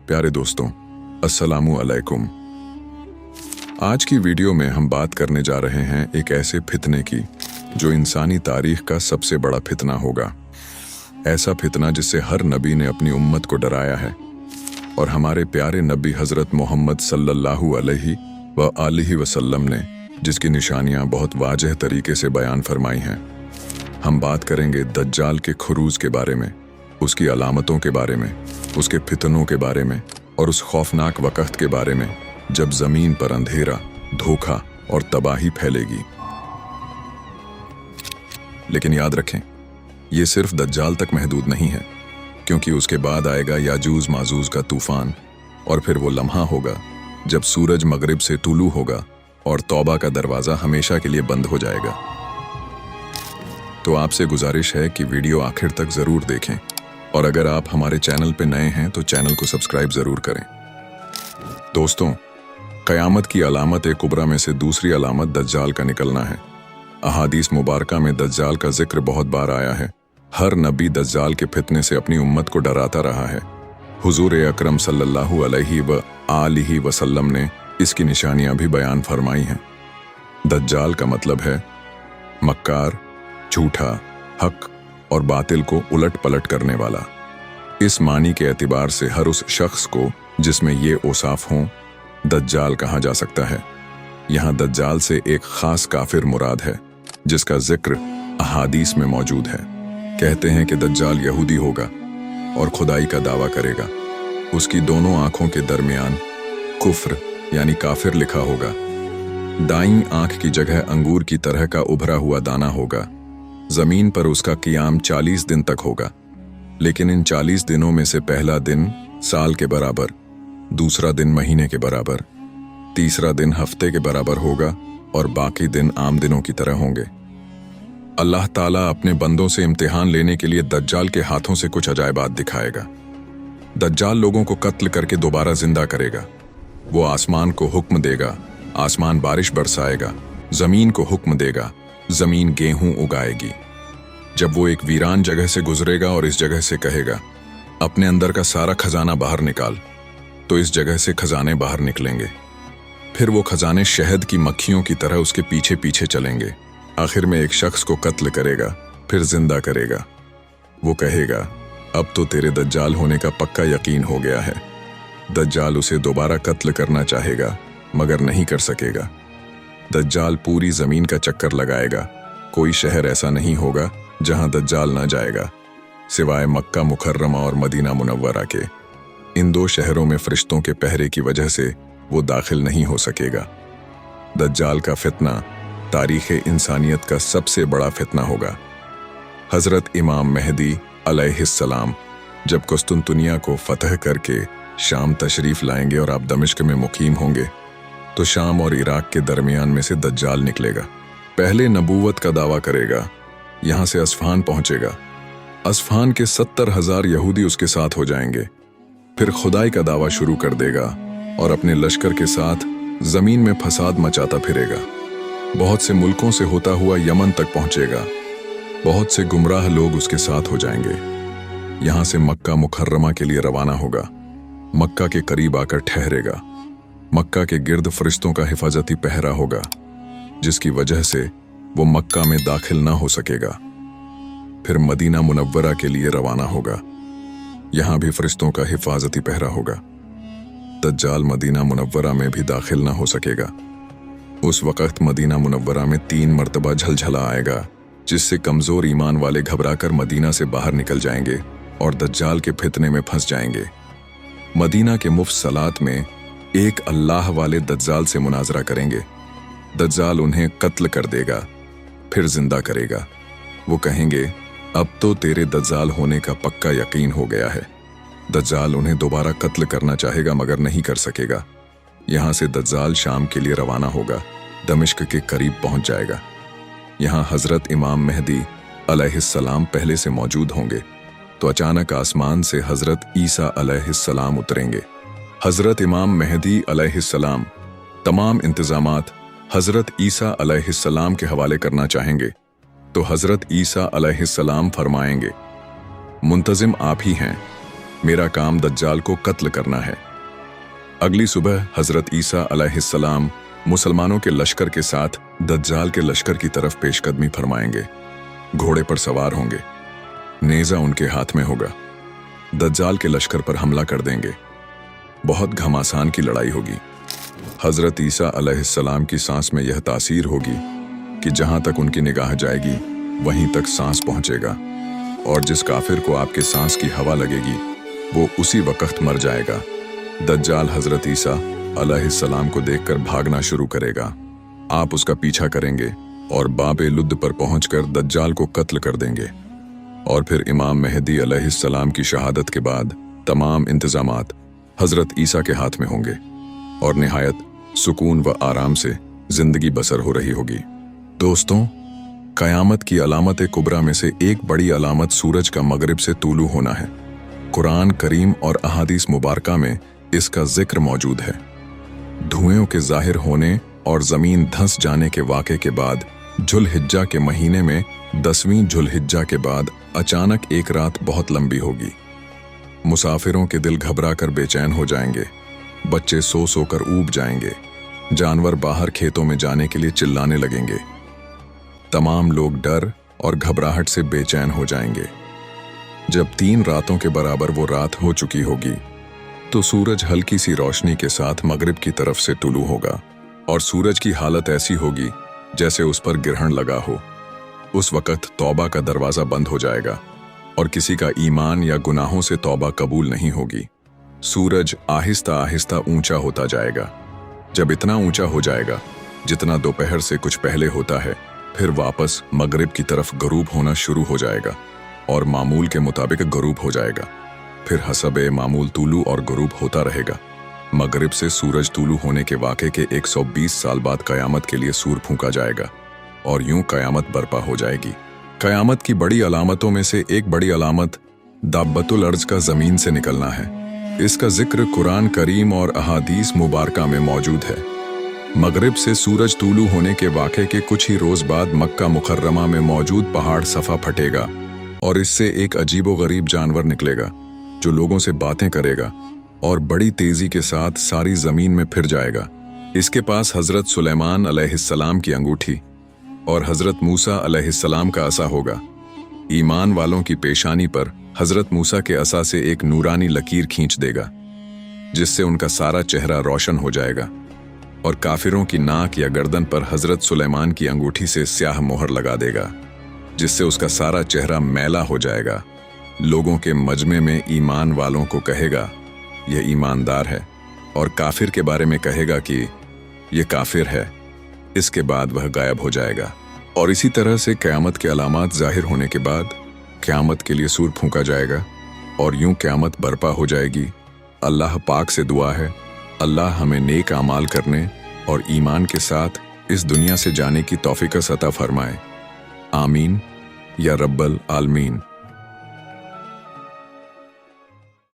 प्यारे दोस्तों, अस्सलामु अलैकुम। आज की वीडियो में हम बात करने जा रहे हैं एक ऐसे फितने की जो इंसानी तारीख का सबसे बड़ा फितना होगा। ऐसा फितना जिससे हर नबी ने अपनी उम्मत को डराया है और हमारे प्यारे नबी हजरत मोहम्मद सल्लल्लाहु अलैहि व आलिहि वसल्लम ने जिसकी निशानियां बहुत वाज़ेह तरीके से बयान फरमाई हैं। हम बात करेंगे दज्जाल के खुरूज के बारे में, उसकी अलामतों के बारे में, उसके फितनों के बारे में और उस खौफनाक वक़्त के बारे में जब ज़मीन पर अंधेरा, धोखा और तबाही फैलेगी। लेकिन याद रखें, ये सिर्फ दज्जाल तक महदूद नहीं है, क्योंकि उसके बाद आएगा याजूज माजूज का तूफान और फिर वो लम्हा होगा जब सूरज मगरिब से तुलू होगा और तौबा का दरवाज़ा हमेशा के लिए बंद हो जाएगा। तो आपसे गुजारिश है कि वीडियो आखिर तक ज़रूर देखें और अगर आप हमारे चैनल पे नए हैं तो चैनल को सब्सक्राइब ज़रूर करें। दोस्तों, क़यामत की अलामत एक कुबरा में से दूसरी अलामत दज्जाल का निकलना है। अहादीस मुबारका में दज्जाल का जिक्र बहुत बार आया है। हर नबी दज्जाल के फितने से अपनी उम्मत को डराता रहा है। हुजूर अकरम सल्लल्लाहु अलैहि व आलिहि वसल्लम ने इसकी निशानियां भी बयान फरमाई हैं। दज्जाल का मतलब है मक्कार, झूठा, हक और बातिल को उलट पलट करने वाला। इस मानी के एतबार से हर उस शख्स को जिसमें ये औसाफ हों दज्जाल कहा जा सकता है। यहाँ दज्जाल से एक खास काफिर मुराद है जिसका जिक्र अहादीस में मौजूद है। कहते हैं कि दज्जाल यहूदी होगा और खुदाई का दावा करेगा। उसकी दोनों आंखों के दरमियान कुफ्र यानी काफिर लिखा होगा। दाईं आंख की जगह अंगूर की तरह का उभरा हुआ दाना होगा। जमीन पर उसका क़ियाम 40 दिन तक होगा, लेकिन इन 40 दिनों में से पहला दिन साल के बराबर, दूसरा दिन महीने के बराबर, तीसरा दिन हफ्ते के बराबर होगा और बाकी दिन आम दिनों की तरह होंगे। अल्लाह ताला अपने बंदों से इम्तिहान लेने के लिए दज्जाल के हाथों से कुछ अजायबात दिखाएगा। दज्जाल लोगों को कत्ल करके दोबारा जिंदा करेगा। वो आसमान को हुक्म देगा, आसमान बारिश बरसाएगा। जमीन को हुक्म देगा, जमीन गेहूं उगाएगी। जब वो एक वीरान जगह से गुजरेगा और इस जगह से कहेगा, अपने अंदर का सारा खजाना बाहर निकाल, तो इस जगह से खजाने बाहर निकलेंगे। फिर वो खजाने शहद की मक्खियों की तरह उसके पीछे पीछे चलेंगे। आखिर में एक शख्स को कत्ल करेगा, फिर जिंदा करेगा। वो कहेगा, अब तो तेरे दज्जाल होने का पक्का यकीन हो गया है। दज्जाल उसे दोबारा कत्ल करना चाहेगा मगर नहीं कर सकेगा। दज्जाल पूरी जमीन का चक्कर लगाएगा। कोई शहर ऐसा नहीं होगा जहां दज्जाल ना जाएगा, सिवाय मक्का मुकर्रमा और मदीना मुनव्वरा के। इन दो शहरों में फरिश्तों के पहरे की वजह से वो दाखिल नहीं हो सकेगा। दज्जाल का फितना तारीख़ इंसानियत का सबसे बड़ा फितना होगा। हज़रत इमाम मेहदी अलैहिस्सलाम जब कुस्तुनतुनिया को फतह करके शाम तशरीफ़ लाएंगे और आप दमिश्क में मुकीम होंगे, तो शाम और इराक के दरमियान में से दज्जाल निकलेगा। पहले नबूवत का दावा करेगा, यहाँ से अस्फहान पहुँचेगा। अस्फहान के 70,000 यहूदी उसके साथ हो जाएंगे। फिर खुदाई का दावा शुरू कर देगा और अपने लश्कर के साथ ज़मीन में फसाद मचाता फिरेगा। बहुत से मुल्कों से होता हुआ यमन तक पहुँचेगा। बहुत से गुमराह लोग उसके साथ हो जाएंगे। यहाँ से मक्का मुकर्रमा के लिए रवाना होगा। मक्का के करीब आकर ठहरेगा। मक्का के गिर्द फरिश्तों का हिफाजती पहरा होगा, जिसकी वजह से वो मक्का में दाखिल ना हो सकेगा। फिर मदीना मुनव्वरा के लिए रवाना होगा। यहाँ भी फरिश्तों का हिफाजती पहरा होगा। दज्जाल मदीना मुनव्वरा में भी दाखिल ना हो सकेगा। उस वक़्त मदीना मुनव्वरा में 3 मरतबा झलझला आएगा, जिससे कमज़ोर ईमान वाले घबराकर मदीना से बाहर निकल जाएंगे और दज्जाल के फितने में फंस जाएंगे। मदीना के मुफ्त सलात में एक अल्लाह वाले दज्जाल से मुनाजरा करेंगे। दज्जाल उन्हें कत्ल कर देगा, फिर जिंदा करेगा। वो कहेंगे, अब तो तेरे दज्जाल होने का पक्का यकीन हो गया है। दज्जाल उन्हें दोबारा कत्ल करना चाहेगा मगर नहीं कर सकेगा। यहाँ से दज्जाल शाम के लिए रवाना होगा, दमिश्क के करीब पहुँच जाएगा। यहाँ हज़रत इमाम मेहदी अलैहिस्सलाम पहले से मौजूद होंगे, तो अचानक आसमान से हज़रत ईसा अलैहिस्सलाम उतरेंगे। हज़रत इमाम मेहदी अलैहिस्सलाम तमाम इंतज़ामात हज़रत ईसा अलैहिस्सलाम के हवाले करना चाहेंगे, तो हज़रत ईसा अलैहिस्सलाम फरमाएंगे, मुंतज़िम आप ही हैं, मेरा काम दज्जाल को कत्ल करना है। अगली सुबह हजरत ईसा अलैहिस्सलाम मुसलमानों के लश्कर के साथ दज्जाल के लश्कर की तरफ पेशकदमी फरमाएंगे। घोड़े पर सवार होंगे, नेजा उनके हाथ में होगा। दज्जाल के लश्कर पर हमला कर देंगे। बहुत घमासान की लड़ाई होगी। हजरत ईसा अलैहिस्सलाम की सांस में यह तासीर होगी कि जहां तक उनकी निगाह जाएगी वहीं तक सांस पहुंचेगा, और जिस काफिर को आपके सांस की हवा लगेगी वो उसी वक्त मर जाएगा। दज्जाल हजरत ईसा अलैहिस्सलाम को देखकर भागना शुरू करेगा। आप उसका पीछा करेंगे और बाबे लुद्द पर पहुंचकर दज्जाल को कत्ल कर देंगे, और फिर इमाम मेहदी अलैहिस्सलाम की शहादत के बाद तमाम इंतजामात हजरत ईसा के हाथ में होंगे और निहायत सुकून व आराम से जिंदगी बसर हो रही होगी। दोस्तों, कयामत की अलामत कुबरा में से एक बड़ी अलामत सूरज का मगरिब से तूलू होना है। कुरान करीम और अहादीस मुबारका में इसका जिक्र मौजूद है। धुएं के जाहिर होने और जमीन धंस जाने के वाक़े के बाद जुल्हिज्जा के महीने में 10वीं जुल्हिज्जा के बाद अचानक एक रात बहुत लंबी होगी। मुसाफिरों के दिल घबरा कर बेचैन हो जाएंगे, बच्चे सो सो कर ऊब जाएंगे, जानवर बाहर खेतों में जाने के लिए चिल्लाने लगेंगे। तमाम लोग डर और घबराहट से बेचैन हो जाएंगे। जब 3 रातों के बराबर वो रात हो चुकी होगी तो सूरज हल्की सी रोशनी के साथ मगरिब की तरफ से तुलू होगा और सूरज की हालत ऐसी होगी जैसे उस पर ग्रहण लगा हो। उस वक्त तौबा का दरवाज़ा बंद हो जाएगा और किसी का ईमान या गुनाहों से तौबा कबूल नहीं होगी। सूरज आहिस्ता आहिस्ता ऊंचा होता जाएगा। जब इतना ऊंचा हो जाएगा जितना दोपहर से कुछ पहले होता है, फिर वापस मगरिब की तरफ गरूब होना शुरू हो जाएगा और मामूल के मुताबिक गरूब हो जाएगा। फिर हसबे मामूल तुलू और गरूब होता रहेगा। मगरिब से सूरज तुलू होने के वाक़े के 120 साल बाद कयामत के लिए सूर फूंका जाएगा और यूं कयामत बर्पा हो जाएगी। कयामत की बड़ी अलामतों में से एक बड़ी अलामत दाब्बतुल अर्ज का ज़मीन से निकलना है। इसका जिक्र कुरान करीम और अहादीस मुबारका में मौजूद है। मगरिब से सूरज तूलू होने के वाक़े के कुछ ही रोज़ बाद मक्का मुकर्रमा में मौजूद पहाड़ सफ़ा फटेगा और इससे एक अजीबो-गरीब जानवर निकलेगा जो लोगों से बातें करेगा और बड़ी तेज़ी के साथ सारी ज़मीन में फिर जाएगा। इसके पास हज़रत सुलेमान अलैहिस्सलाम की अंगूठी और हज़रत मूसा अलैहिस्सलाम का असा होगा। ईमान वालों की पेशानी पर हज़रत मूसा के असा से एक नूरानी लकीर खींच देगा जिससे उनका सारा चेहरा रोशन हो जाएगा, और काफिरों की नाक या गर्दन पर हज़रत सुलेमान की अंगूठी से स्याह मोहर लगा देगा जिससे उसका सारा चेहरा मैला हो जाएगा। लोगों के मजमे में ईमान वालों को कहेगा यह ईमानदार है, और काफिर के बारे में कहेगा कि यह काफिर है। इसके बाद वह गायब हो जाएगा। और इसी तरह से क़यामत के अलामात ज़ाहिर होने के बाद क़यामत के लिए सूर फूंका जाएगा और यूं क़यामत बर्पा हो जाएगी। अल्लाह पाक से दुआ है, अल्लाह हमें नेक आमाल करने और ईमान के साथ इस दुनिया से जाने की तौफीक अता फरमाए। आमीन या रब्बल आलमीन।